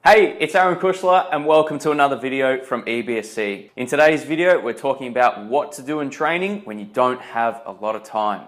Hey, it's Aaron Kushler and welcome to another video from EBSC. In today's video, we're talking about what to do in training when you don't have a lot of time.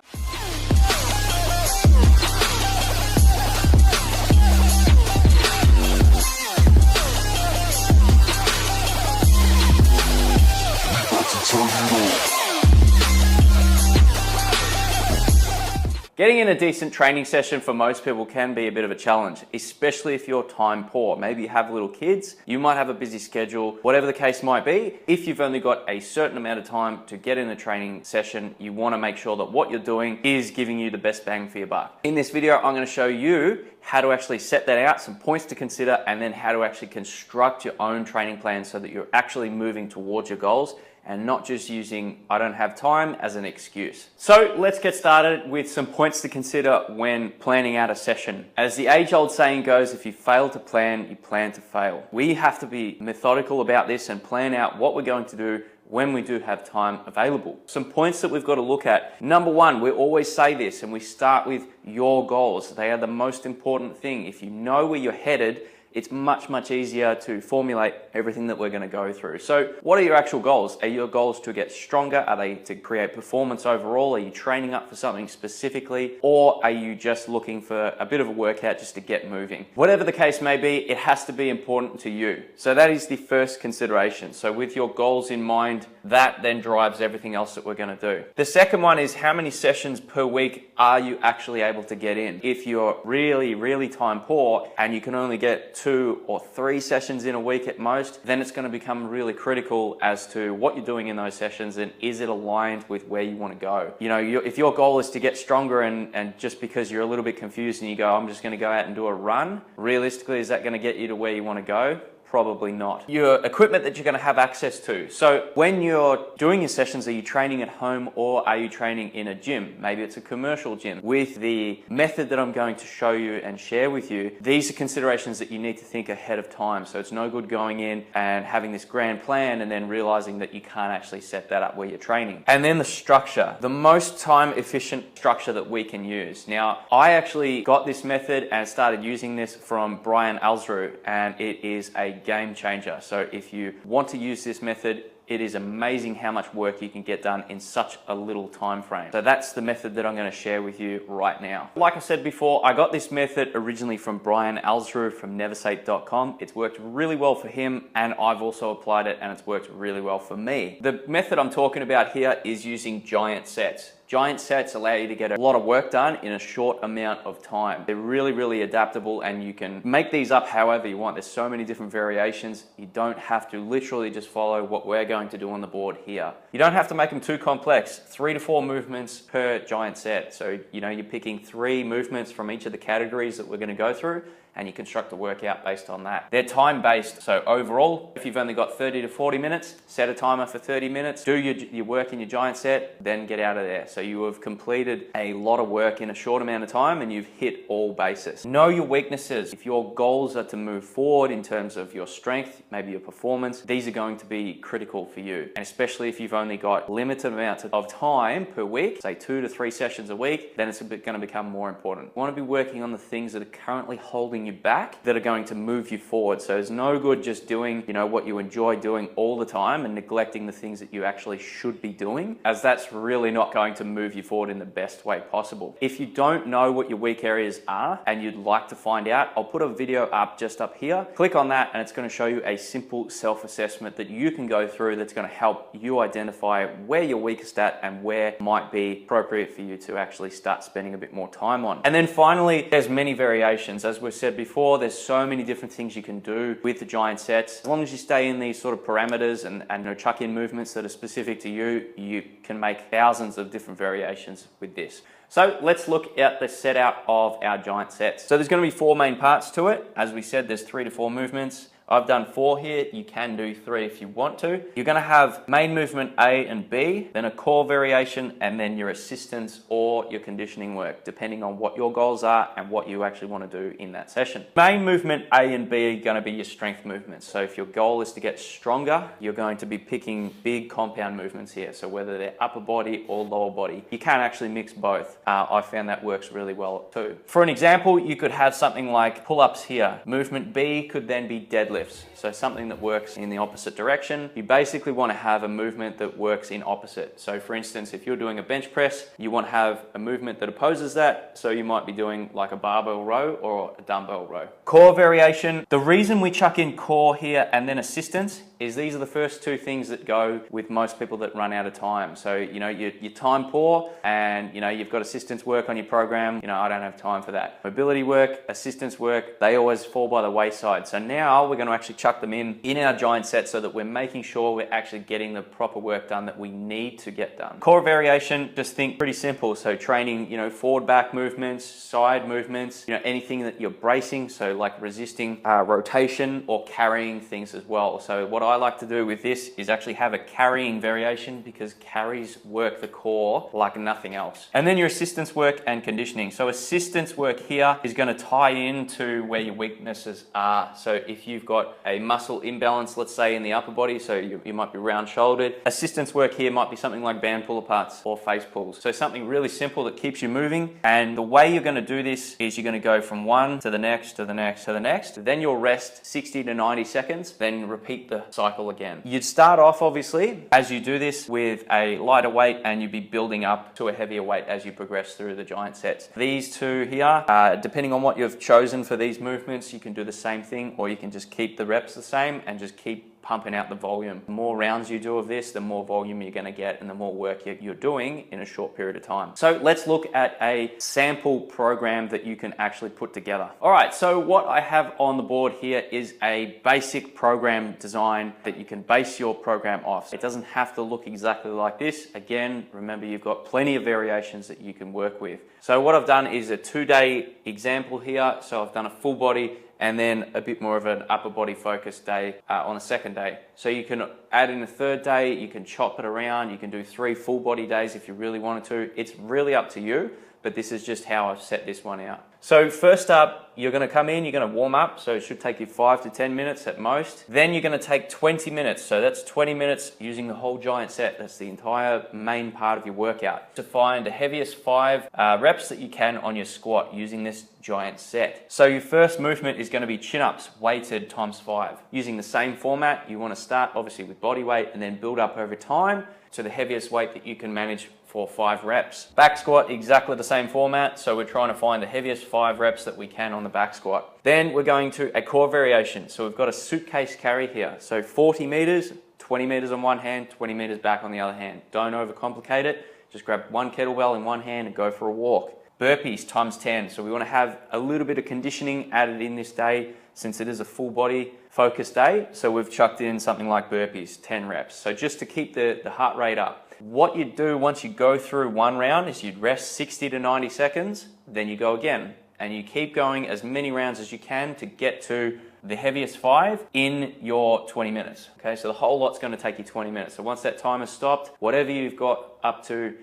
Getting in a decent training session for most people can be a bit of a challenge, especially if you're time poor. Maybe you have little kids, you might have a busy schedule, whatever the case might be. If you've only got a certain amount of time to get in a training session, you want to make sure that what you're doing is giving you the best bang for your buck. In this video, I'm going to show you how to actually set that out, some points to consider, and then how to actually construct your own training plan so that you're actually moving towards your goals and not just using "I don't have time" as an excuse. So let's get started with some points to consider when planning out a session. As the age-old saying goes, if you fail to plan, you plan to fail. We have to be methodical about this and plan out what we're going to do when we do have time available. Some points that we've got to look at. Number one, we always say this and we start with your goals. They are the most important thing. If you know where you're headed, it's much easier to formulate everything that we're going to go through. So what are your actual goals? Are your goals to get stronger? Are they to create performance overall? Are you training up for something specifically? Or are you just looking for a bit of a workout just to get moving? Whatever the case may be, it has to be important to you. So that is the first consideration. So with your goals in mind, that then drives everything else that we're going to do. The second one is how many sessions per week are you actually able to get in? If you're really time poor and you can only get 2 or 3 sessions in a week at most, then it's going to become really critical as to what you're doing in those sessions and is it aligned with where you want to go. You know, if your goal is to get stronger and just because you're a little bit confused and you go, I'm just going to go out and do a run, realistically, is that going to get you to where you want to go? Probably not. Your equipment that you're going to have access to. So when you're doing your sessions, are you training at home or are you training in a gym? Maybe it's a commercial gym. With the method that I'm going to show you and share with you, these are considerations that you need to think ahead of time. So it's no good going in and having this grand plan and then realizing that you can't actually set that up where you're training. And then the structure, the most time efficient structure that we can use. Now, I actually got this method and started using this from Brian Alsrew, and it is a game changer. So if you want to use this method, it is amazing how much work you can get done in such a little time frame. So that's the method that I'm going to share with you right now. Like I said before, I got this method originally from Brian Alsrew from neversate.com. It's worked really well for him and I've also applied it and it's worked really well for me. The method I'm talking about here is using giant sets. Giant sets allow you to get a lot of work done in a short amount of time. They're really adaptable and you can make these up however you want. There's so many different variations. You don't have to literally just follow what we're going to do on the board here. You don't have to make them too complex. 3 to 4 movements per giant set. So, you know, you're picking 3 movements from each of the categories that we're going to go through and you construct a workout based on that. They're time-based, so overall, if you've only got 30 to 40 minutes, set a timer for 30 minutes, do your work in your giant set, then get out of there. So you have completed a lot of work in a short amount of time and you've hit all bases. Know your weaknesses. If your goals are to move forward in terms of your strength, maybe your performance, these are going to be critical for you. And especially if you've only got limited amounts of time per week, say 2 to 3 sessions a week, then it's going to become more important. You want to be working on the things that are currently holding you back that are going to move you forward. So it's no good just doing, you know, what you enjoy doing all the time and neglecting the things that you actually should be doing, as that's really not going to move you forward in the best way possible. If you don't know what your weak areas are and you'd like to find out, I'll put a video up just up here. Click on that and it's going to show you a simple self-assessment that you can go through that's going to help you identify where you're weakest at and where might be appropriate for you to actually start spending a bit more time on. And then finally, there's many variations. As we've said before, there's so many different things you can do with the giant sets. As long as you stay in these sort of parameters and you know, chuck in movements that are specific to you, you can make thousands of different variations with this. So let's look at the setup of our giant sets. So there's going to be 4 main parts to it. As we said, there's 3 to 4 movements. I've done 4 here. You can do 3 if you want to. You're going to have main movement A and B, then a core variation, and then your assistance or your conditioning work, depending on what your goals are and what you actually want to do in that session. Main movement A and B are going to be your strength movements. So if your goal is to get stronger, you're going to be picking big compound movements here. So whether they're upper body or lower body, you can actually mix both. I found that works really well too. For an example, you could have something like pull-ups here. Movement B could then be deadlifts. So something that works in the opposite direction. You basically want to have a movement that works in opposite. So for instance, if you're doing a bench press, you want to have a movement that opposes that. So you might be doing like a barbell row or a dumbbell row. Core variation. The reason we chuck in core here and then assistance is these are the first 2 things that go with most people that run out of time. So, you're time poor and, you've got assistance work on your program. I don't have time for that. Mobility work, assistance work, they always fall by the wayside. So now we're going to actually chuck them in our giant set so that we're making sure we're actually getting the proper work done that we need to get done. Core variation, just think pretty simple. So training, forward back movements, side movements, anything that you're bracing. So like resisting rotation or carrying things as well. So what I like to do with this is actually have a carrying variation because carries work the core like nothing else. And then your assistance work and conditioning. So assistance work here is going to tie into where your weaknesses are. So if you've got a muscle imbalance, let's say in the upper body, so you might be round shouldered, assistance work here might be something like band pull aparts or face pulls. So something really simple that keeps you moving. And the way you're going to do this is you're going to go from one to the next, to the next, to the next. Then you'll rest 60 to 90 seconds, then repeat the cycle again. You'd start off obviously as you do this with a lighter weight and you'd be building up to a heavier weight as you progress through the giant sets. These 2 here, depending on what you've chosen for these movements, you can do the same thing or you can just keep the reps the same and just keep pumping out the volume. The more rounds you do of this, the more volume you're going to get and the more work you're doing in a short period of time. So let's look at a sample program that you can actually put together. All right, so what I have on the board here is a basic program design that you can base your program off. It doesn't have to look exactly like this. Again, remember you've got plenty of variations that you can work with. So what I've done is a 2-day example here. So I've done a full body and then a bit more of an upper body focused day on the second day. So you can add in a 3rd day, you can chop it around, you can do 3 full body days if you really wanted to. It's really up to you, but this is just how I've set this one out. So first up, you're going to come in, you're going to warm up, so it should take you 5 to 10 minutes at most. Then you're going to take 20 minutes, so that's 20 minutes using the whole giant set. That's the entire main part of your workout. To find the heaviest 5 reps that you can on your squat using this giant set. So your first movement is going to be chin-ups, weighted times 5. Using the same format, you want to start obviously with body weight and then build up over time to the heaviest weight that you can manage for 5 reps. Back squat, exactly the same format. So we're trying to find the heaviest 5 reps that we can on the back squat. Then we're going to a core variation. So we've got a suitcase carry here. So 40 meters, 20 meters on one hand, 20 meters back on the other hand. Don't overcomplicate it. Just grab one kettlebell in one hand and go for a walk. Burpees times 10. So we want to have a little bit of conditioning added in this day since it is a full body focused day. So we've chucked in something like burpees, 10 reps. So just to keep the heart rate up. What you'd do once you go through one round is you'd rest 60 to 90 seconds, then you go again. And you keep going as many rounds as you can to get to the heaviest 5 in your 20 minutes. Okay, so the whole lot's going to take you 20 minutes. So once that timer's stopped, whatever you've got up to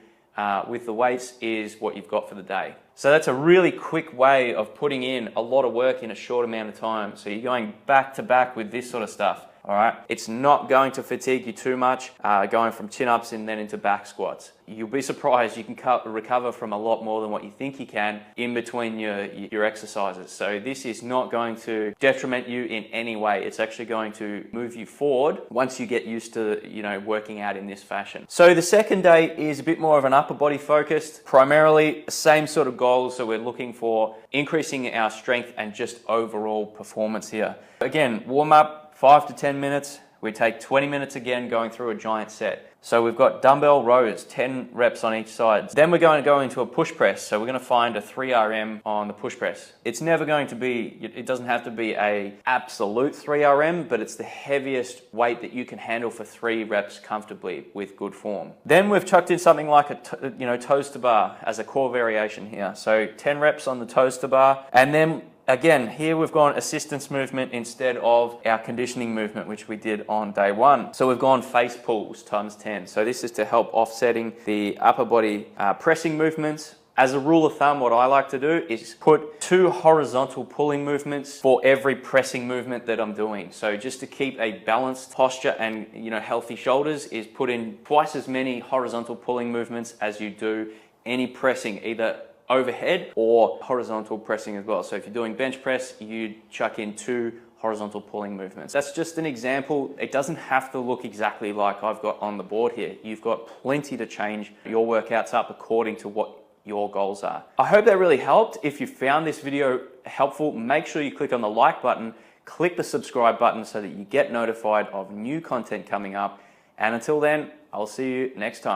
with the weights is what you've got for the day. So that's a really quick way of putting in a lot of work in a short amount of time. So you're going back to back with this sort of stuff. All right, it's not going to fatigue you too much going from chin-ups and then into back squats. You'll be surprised you can recover from a lot more than what you think you can in between your exercises. So this is not going to detriment you in any way. It's actually going to move you forward once you get used to working out in this fashion. So the second day is a bit more of an upper body focused, primarily same sort of goals. So we're looking for increasing our strength and just overall performance here. Again, warm up. 5 to 10 minutes. We take 20 minutes again going through a giant set. So we've got dumbbell rows, 10 reps on each side. Then we're going to go into a push press. So we're going to find a 3 RM on the push press. It's never going to be, it doesn't have to be a absolute 3 RM, but it's the heaviest weight that you can handle for 3 reps comfortably with good form. Then we've chucked in something like a toes to bar as a core variation here. So 10 reps on the toes to bar. And then Again, here we've gone assistance movement instead of our conditioning movement, which we did on day 1. So we've gone face pulls times 10. So this is to help offsetting the upper body pressing movements. As a rule of thumb, what I like to do is put 2 horizontal pulling movements for every pressing movement that I'm doing. So just to keep a balanced posture and healthy shoulders, is put in twice as many horizontal pulling movements as you do any pressing, either overhead or horizontal pressing as well. So if you're doing bench press, you chuck in 2 horizontal pulling movements. That's just an example. It doesn't have to look exactly like I've got on the board here. You've got plenty to change your workouts up according to what your goals are. I hope that really helped. If you found this video helpful, make sure you click on the like button, click the subscribe button so that you get notified of new content coming up. And until then, I'll see you next time.